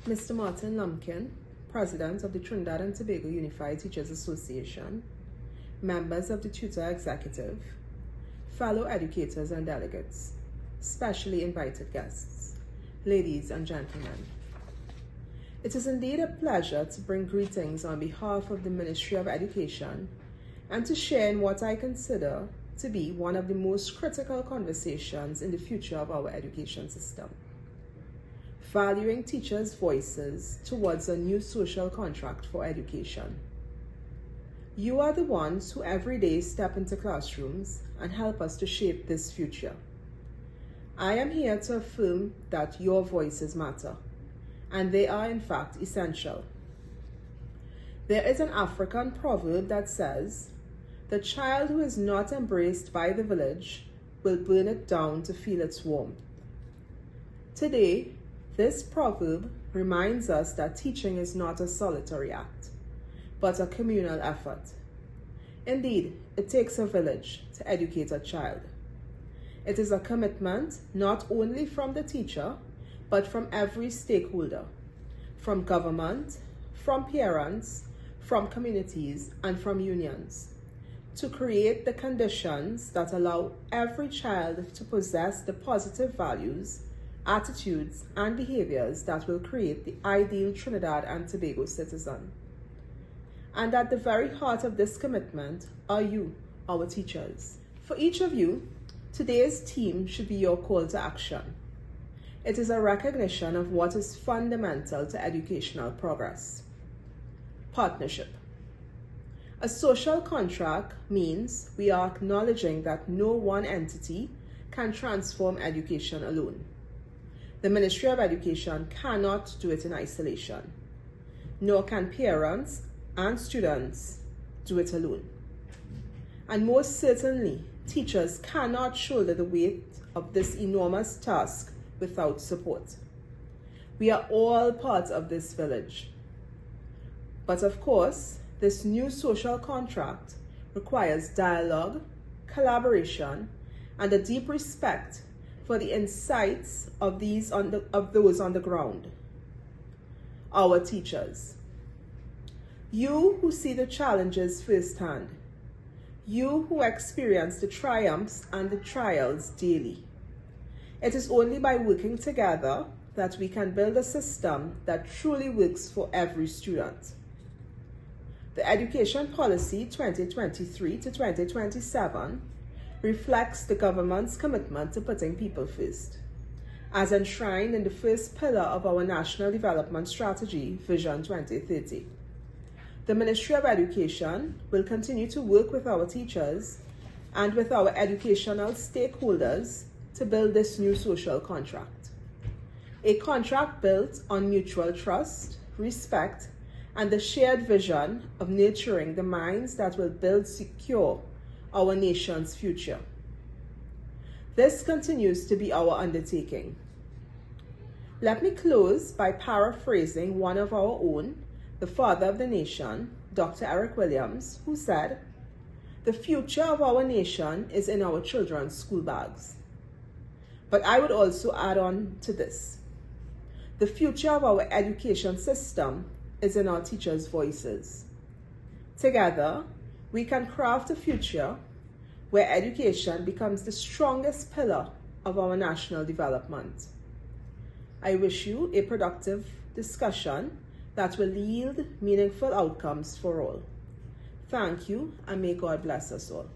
Mr. Martin Lumpkin, President of the Trinidad and Tobago Unified Teachers Association, members of the TTUTA Executive, fellow educators and delegates, specially invited guests, ladies and gentlemen. It is indeed a pleasure to bring greetings on behalf of the Ministry of Education and to share in what I consider to be one of the most critical conversations in the future of our education system. Valuing teachers' voices towards a new social contract for education. You are the ones who every day step into classrooms and help us to shape this future. I am here to affirm that your voices matter, and they are in fact essential. There is an African proverb that says, "The child who is not embraced by the village will burn it down to feel its warmth." Today, this proverb reminds us that teaching is not a solitary act, but a communal effort. Indeed, it takes a village to educate a child. It is a commitment not only from the teacher, but from every stakeholder, from government, from parents, from communities, and from unions, to create the conditions that allow every child to possess the positive values, attitudes, and behaviors that will create the ideal Trinidad and Tobago citizen. And at the very heart of this commitment are you, our teachers. For each of you, today's theme should be your call to action. It is a recognition of what is fundamental to educational progress. Partnership. A social contract means we are acknowledging that no one entity can transform education alone. The Ministry of Education cannot do it in isolation, nor can parents and students do it alone. And most certainly, teachers cannot shoulder the weight of this enormous task without support. We are all part of this village. But of course, this new social contract requires dialogue, collaboration, and a deep respect for the insights of those on the ground. Our teachers. You who see the challenges firsthand. You who experience the triumphs and the trials daily. It is only by working together that we can build a system that truly works for every student. The Education Policy 2023 to 2027 reflects the government's commitment to putting people first, as enshrined in the first pillar of our National Development Strategy, Vision 2030. The Ministry of Education will continue to work with our teachers and with our educational stakeholders to build this new social contract. A contract built on mutual trust, respect, and the shared vision of nurturing the minds that will build secure our nation's future. This continues to be our undertaking. Let me close by paraphrasing one of our own, the father of the nation, Dr. Simone Williams, who said, "The future of our nation is in our children's school bags." But I would also add on to this. The future of our education system is in our teachers' voices. Together, we can craft a future where education becomes the strongest pillar of our national development. I wish you a productive discussion that will yield meaningful outcomes for all. Thank you, and may God bless us all.